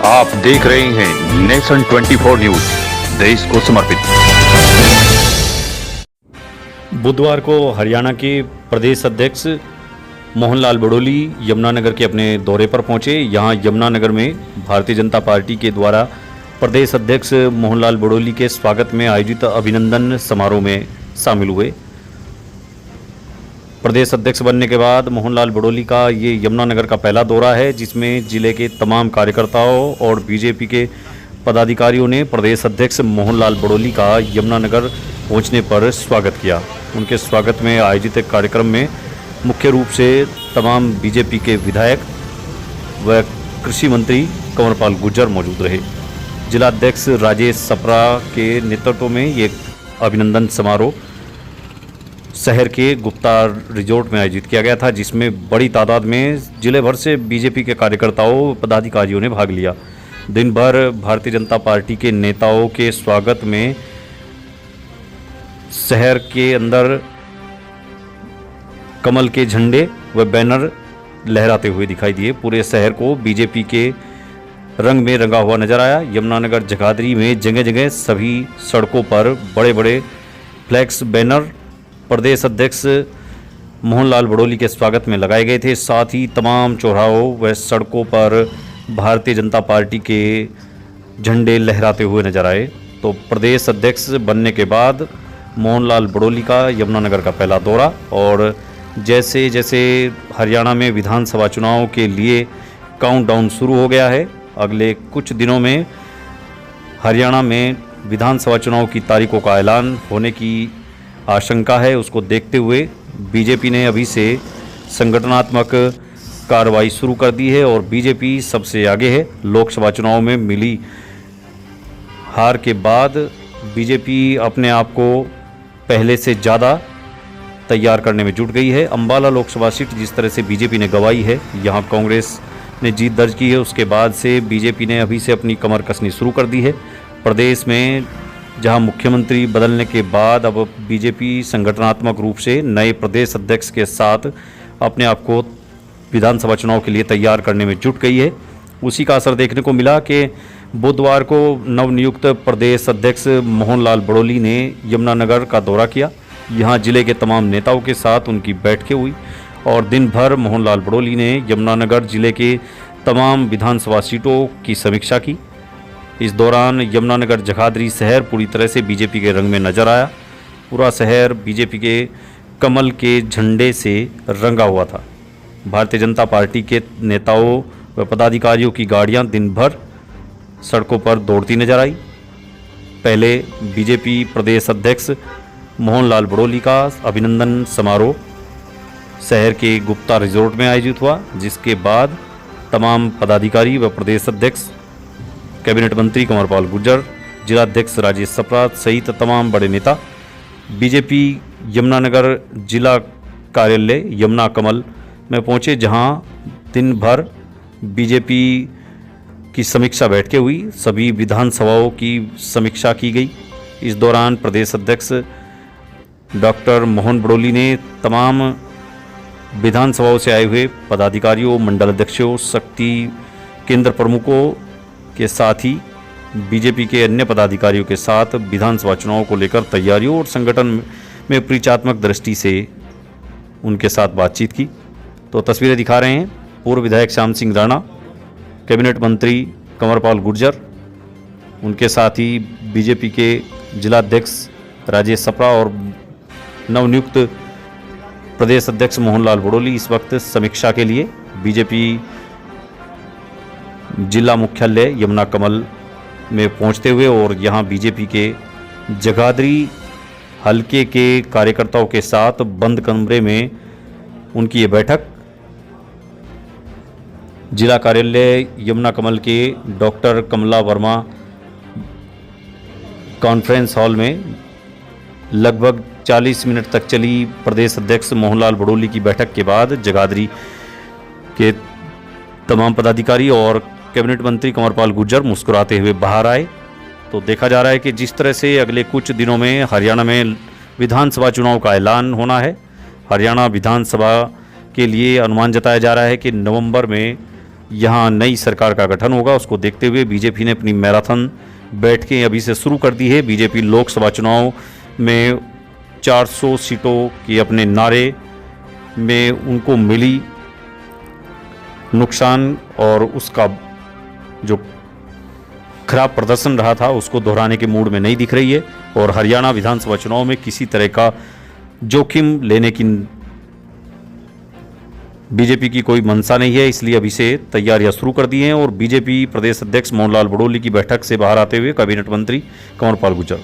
आप देख रहे हैं नेशन 24 न्यूज, देश को समर्पित। बुधवार को हरियाणा के प्रदेश अध्यक्ष मोहनलाल बड़ोली यमुनानगर के अपने दौरे पर पहुंचे। यहां यमुनानगर में भारतीय जनता पार्टी के द्वारा प्रदेश अध्यक्ष मोहनलाल बड़ोली के स्वागत में आयोजित अभिनंदन समारोह में शामिल हुए। प्रदेश अध्यक्ष बनने के बाद मोहनलाल बड़ोली का ये यमुनानगर का पहला दौरा है, जिसमें जिले के तमाम कार्यकर्ताओं और बीजेपी के पदाधिकारियों ने प्रदेश अध्यक्ष मोहनलाल बड़ोली का यमुनानगर पहुंचने पर स्वागत किया। उनके स्वागत में आयोजित एक कार्यक्रम में मुख्य रूप से तमाम बीजेपी के विधायक व कृषि मंत्री कंवरपाल गुर्जर मौजूद रहे। जिलाध्यक्ष राजेश सप्रा के नेतृत्व में ये अभिनंदन समारोह शहर के गुप्ता रिजॉर्ट में आयोजित किया गया था, जिसमें बड़ी तादाद में जिले भर से बीजेपी के कार्यकर्ताओं पदाधिकारियों ने भाग लिया। दिन भर भारतीय जनता पार्टी के नेताओं के स्वागत में शहर के अंदर कमल के झंडे व बैनर लहराते हुए दिखाई दिए। पूरे शहर को बीजेपी के रंग में रंगा हुआ नजर आया। यमुनानगर जगाधरी में जगह जगह सभी सड़कों पर बड़े बड़े फ्लैक्स बैनर प्रदेश अध्यक्ष मोहनलाल बड़ोली के स्वागत में लगाए गए थे। साथ ही तमाम चौराहों व सड़कों पर भारतीय जनता पार्टी के झंडे लहराते हुए नजर आए। तो प्रदेश अध्यक्ष बनने के बाद मोहनलाल बड़ोली का यमुनानगर का पहला दौरा, और जैसे जैसे हरियाणा में विधानसभा चुनाव के लिए काउंटडाउन शुरू हो गया है, अगले कुछ दिनों में हरियाणा में विधानसभा चुनाव की तारीखों का ऐलान होने की आशंका है। उसको देखते हुए बीजेपी ने अभी से संगठनात्मक कार्रवाई शुरू कर दी है और बीजेपी सबसे आगे है। लोकसभा चुनाव में मिली हार के बाद बीजेपी अपने आप को पहले से ज़्यादा तैयार करने में जुट गई है। अंबाला लोकसभा सीट जिस तरह से बीजेपी ने गंवाई है, यहाँ कांग्रेस ने जीत दर्ज की है, उसके बाद से बीजेपी ने अभी से अपनी कमर कसनी शुरू कर दी है। प्रदेश में जहां मुख्यमंत्री बदलने के बाद अब बीजेपी संगठनात्मक रूप से नए प्रदेश अध्यक्ष के साथ अपने आप को विधानसभा चुनाव के लिए तैयार करने में जुट गई है। उसी का असर देखने को मिला कि बुधवार को नवनियुक्त प्रदेश अध्यक्ष मोहनलाल बड़ोली ने यमुनानगर का दौरा किया। यहां जिले के तमाम नेताओं के साथ उनकी बैठकें हुई और दिन भर मोहनलाल बड़ोली ने यमुनानगर जिले के तमाम विधानसभा सीटों की समीक्षा की। इस दौरान यमुनानगर जगाधरी शहर पूरी तरह से बीजेपी के रंग में नजर आया। पूरा शहर बीजेपी के कमल के झंडे से रंगा हुआ था। भारतीय जनता पार्टी के नेताओं व पदाधिकारियों की गाड़ियां दिन भर सड़कों पर दौड़ती नजर आई। पहले बीजेपी प्रदेश अध्यक्ष मोहनलाल बड़ोली का अभिनंदन समारोह शहर के गुप्ता रिजॉर्ट में आयोजित हुआ, जिसके बाद तमाम पदाधिकारी व प्रदेश अध्यक्ष, कैबिनेट मंत्री कंवरपाल गुर्जर, जिलाध्यक्ष राजेश सप्रा सहित तमाम बड़े नेता बीजेपी यमुनानगर जिला कार्यालय यमुना कमल में पहुंचे, जहां दिन भर बीजेपी की समीक्षा बैठकें हुई। सभी विधानसभाओं की समीक्षा की गई। इस दौरान प्रदेश अध्यक्ष डॉक्टर मोहन बड़ोली ने तमाम विधानसभाओं से आए हुए पदाधिकारियों, मंडल अध्यक्षों, शक्ति केंद्र प्रमुखों के साथ ही बीजेपी के अन्य पदाधिकारियों के साथ विधानसभा चुनाव को लेकर तैयारियों और संगठन में परिचयात्मक दृष्टि से उनके साथ बातचीत की। तो तस्वीरें दिखा रहे हैं पूर्व विधायक श्याम सिंह राणा, कैबिनेट मंत्री कंवरपाल गुर्जर, उनके साथ ही बीजेपी के जिलाध्यक्ष राजेश सप्रा और नवनियुक्त प्रदेश अध्यक्ष मोहनलाल बड़ोली इस वक्त समीक्षा के लिए बीजेपी जिला मुख्यालय यमुना कमल में पहुंचते हुए और यहां बीजेपी के जगाधरी हलके के कार्यकर्ताओं के साथ बंद कमरे में उनकी ये बैठक जिला कार्यालय यमुना कमल के डॉक्टर कमला वर्मा कॉन्फ्रेंस हॉल में लगभग 40 मिनट तक चली प्रदेश अध्यक्ष मोहनलाल बड़ोली की बैठक के बाद जगाधरी के तमाम पदाधिकारी और कैबिनेट मंत्री कंवरपाल गुर्जर मुस्कुराते हुए बाहर आए। तो देखा जा रहा है कि जिस तरह से अगले कुछ दिनों में हरियाणा में विधानसभा चुनाव का ऐलान होना है, हरियाणा विधानसभा के लिए अनुमान जताया जा रहा है कि नवंबर में यहाँ नई सरकार का गठन होगा, उसको देखते हुए बीजेपी ने अपनी मैराथन बैठकें अभी से शुरू कर दी है। बीजेपी लोकसभा चुनाव में 400 सीटों के अपने नारे में उनको मिली नुकसान और उसका जो खराब प्रदर्शन रहा था उसको दोहराने के मूड में नहीं दिख रही है और हरियाणा विधानसभा चुनाव में किसी तरह का जोखिम लेने की बीजेपी की कोई मंशा नहीं है, इसलिए अभी से तैयारियां शुरू कर दी हैं। और बीजेपी प्रदेश अध्यक्ष मोहनलाल बड़ोली की बैठक से बाहर आते हुए कैबिनेट मंत्री कंवरपाल गुर्जर